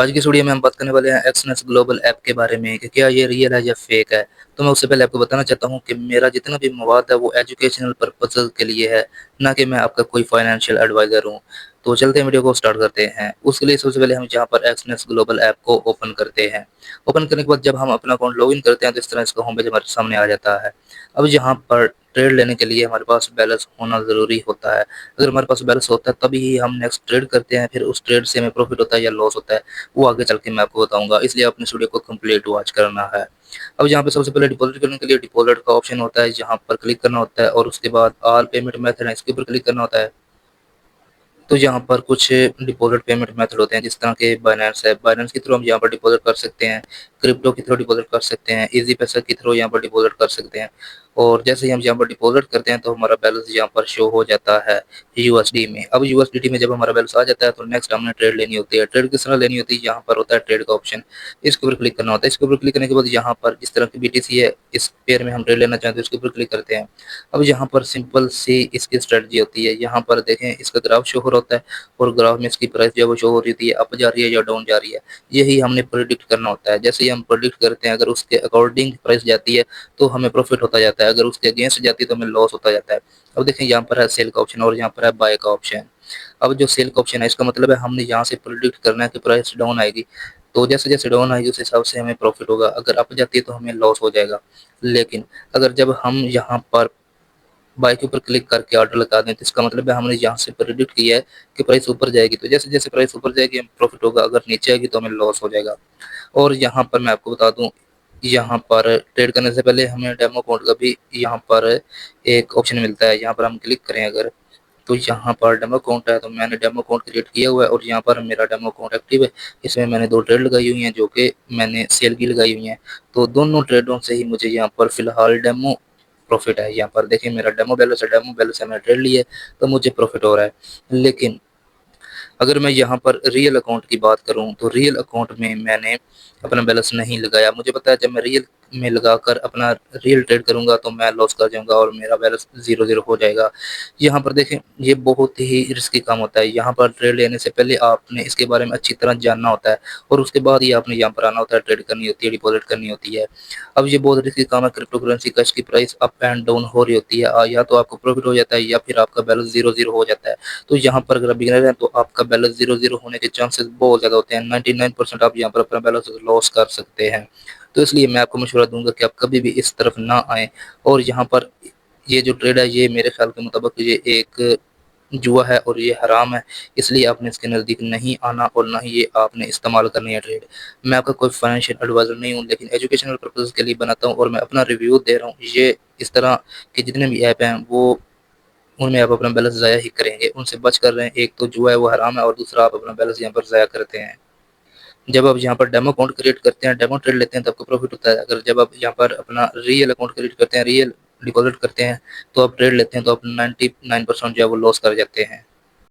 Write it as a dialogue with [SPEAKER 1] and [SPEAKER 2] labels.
[SPEAKER 1] आज की इस वीडियो में हम बात करने वाले हैं एक्सनेस ग्लोबल ऐप के बारे में कि क्या ये रियल है या फेक है। तो मैं उससे पहले आपको बताना चाहता हूँ कि मेरा जितना भी मवाद है वो एजुकेशनल पर्पज़ के लिए है, ना कि मैं आपका कोई फाइनेंशियल एडवाइज़र हूँ। तो चलते हैं वीडियो को स्टार्ट करते हैं। उसके लिए सबसे पहले हम यहाँ पर एक्सनेस ग्लोबल ऐप को ओपन करते हैं। ओपन करने के बाद जब हम अपना अकाउंट लॉगिन करते हैं तो इस तरह इसका होम पेज हमारे सामने आ जाता है। अब यहाँ पर ट्रेड लेने के लिए हमारे पास बैलेंस होना ज़रूरी होता है। अगर हमारे पास बैलेंस होता है तभी ही हम नेक्स्ट ट्रेड करते हैं, फिर उस ट्रेड से हमें प्रॉफ़िट होता है या लॉस होता है वो आगे चल के मैं आपको बताऊँगा, इसलिए आपने इस वीडियो को कंप्लीट वॉच करना है। अब यहाँ पे सबसे पहले डिपॉज़िट करने के लिए डिपॉज़िट का ऑप्शन होता है, जहाँ पर क्लिक करना होता है और उसके बाद ऑल पेमेंट मेथड है, इसके ऊपर क्लिक करना होता है। तो यहाँ पर कुछ डिपॉज़िट पेमेंट मेथड होते हैं जिस तरह के बाइनेंस है, बाइनेंस के थ्रू हम यहाँ पर डिपॉज़िट कर सकते हैं, क्रिप्टो के थ्रू डिपॉज़िट कर सकते हैं, ईज़ी पैसा के थ्रू यहाँ पर डिपॉज़िट कर सकते हैं। और जैसे ही हम यहाँ पर डिपॉज़िट करते हैं तो हमारा बैलेंस यहाँ पर शो हो जाता है यूएसडी में। अब यूएसडीटी में जब हमारा बैलेंस आ जाता है तो नेक्स्ट हमने ट्रेड लेनी होती है। ट्रेड किस तरह लेनी होती है, यहाँ पर होता है ट्रेड का ऑप्शन, इसके ऊपर क्लिक करना होता है। इसके ऊपर क्लिक करने के बाद यहाँ पर जिस तरह की बीटीसी है, इस पेयर में हम ट्रेड लेना चाहते हैं तो इसके ऊपर क्लिक करते हैं। अब यहाँ पर सिंपल सी इसकी स्ट्रेटजी होती है, यहाँ पर देखें इसका ग्राफ शो हो रहा होता है और ग्राफ में इसकी प्राइस जो है वो शो हो रही थी, अप जा रही है या डाउन जा रही है, यही हमने प्रेडिक्ट करना होता है। जैसे ही हम प्रेडिक्ट करते हैं, अगर उसके अकॉर्डिंग प्राइस जाती है तो हमें प्रॉफिट होता जाता है, अगर उसके अगेंस्ट जाती है तो हमें लॉस होता जाता है। अब देखें यहाँ पर है सेल का ऑप्शन और यहाँ पर है बाय का ऑप्शन। अब जो सेल का ऑप्शन है इसका मतलब है हमने यहाँ से प्रेडिक्ट करना है कि प्राइस डाउन आएगी, तो जैसे जैसे डाउन आएगी उस हिसाब से हमें प्रॉफिट होगा, अगर अप जाती है तो हमें लॉस हो जाएगा। लेकिन अगर जब हम यहाँ पर बाय के ऊपर क्लिक करके ऑर्डर लगा दें तो इसका मतलब है हमने यहाँ से प्रेडिक्ट किया है कि प्राइस ऊपर जाएगी, तो जैसे जैसे प्राइस ऊपर जाएगी हमें प्रॉफिट होगा, अगर नीचे आएगी तो हमें लॉस हो जाएगा। और यहाँ पर मैं आपको बता दूं, यहाँ पर ट्रेड करने से पहले हमें डेमो कोड का भी यहाँ पर एक ऑप्शन मिलता है। यहाँ पर हम क्लिक करें अगर, तो यहाँ पर डेमो अकाउंट है, तो मैंने डेमो अकाउंट क्रिएट किया हुआ है और यहाँ पर मेरा डेमो अकाउंट एक्टिव है। इसमें मैंने 2 ट्रेड लगाई हुई हैं जो कि मैंने सेल की लगाई हुई हैं, तो दोनों ट्रेडों से ही मुझे यहाँ पर फ़िलहाल डेमो प्रॉफिट है। यहाँ पर देखिए मेरा डेमो बैलेंस है, मैंने ट्रेड लिया है तो मुझे प्रॉफिट हो रहा है। लेकिन अगर मैं यहाँ पर रियल अकाउंट की बात करूँ तो रियल अकाउंट में मैंने अपना बैलेंस नहीं लगाया। मुझे पता है जब मैं रियल में लगाकर अपना रियल ट्रेड करूँगा तो मैं लॉस कर जाऊँगा और मेरा बैलेंस ज़ीरो ज़ीरो हो जाएगा। यहाँ पर देखें ये बहुत ही रिस्की काम होता है। यहाँ पर ट्रेड लेने से पहले आपने इसके बारे में अच्छी तरह जानना होता है और उसके बाद ही आपने यहाँ पर आना होता है, ट्रेड करनी होती है, डिपॉजिट करनी होती है। अब ये बहुत रिस्की काम है क्रिप्टो करेंसी का, इसकी प्राइस अप एंड डाउन हो रही होती है, या तो आपको प्रॉफिट हो जाता है या फिर आपका बैलेंस ज़ीरो ज़ीरो हो जाता है। तो यहाँ पर अगर बिगिनर हैं तो आपका बैलेंस ज़ीरो ज़ीरो होने के चांसेस बहुत ज़्यादा होते हैं, 99% आप यहाँ पर अपना बैलेंस लॉस कर सकते हैं। तो इसलिए मैं आपको मशवरा दूँगा कि आप कभी भी इस तरफ ना आएँ। और यहाँ पर ये जो ट्रेड है ये मेरे ख़्याल के मुताबिक ये एक जुआ है और ये हराम है, इसलिए आपने इसके नज़दीक नहीं आना और ना ही ये आपने इस्तेमाल करनी है ट्रेड। मैं आपका कोई फाइनेंशियल एडवाइज़र नहीं हूँ, लेकिन एजुकेशनल पर्पज़ के लिए बनाता हूँ और मैं अपना रिव्यू दे रहा हूँ। ये इस तरह के जितने भी ऐप हैं वो उनमें आप अपना बैलेंस ज़ाया ही करेंगे, उनसे बच कर रहें। एक तो जुआ है वो हराम है और दूसरा आप अपना बैलेंस यहाँ पर ज़ाया करते हैं। जब आप यहाँ पर डेमो अकाउंट क्रिएट करते हैं, डेमो ट्रेड लेते हैं तो आपको प्रॉफिट होता है। अगर जब आप यहाँ पर अपना रियल अकाउंट क्रिएट करते हैं, रियल डिपॉज़िट करते हैं, तो आप ट्रेड लेते हैं तो आप 99% जो है वो लॉस कर जाते हैं।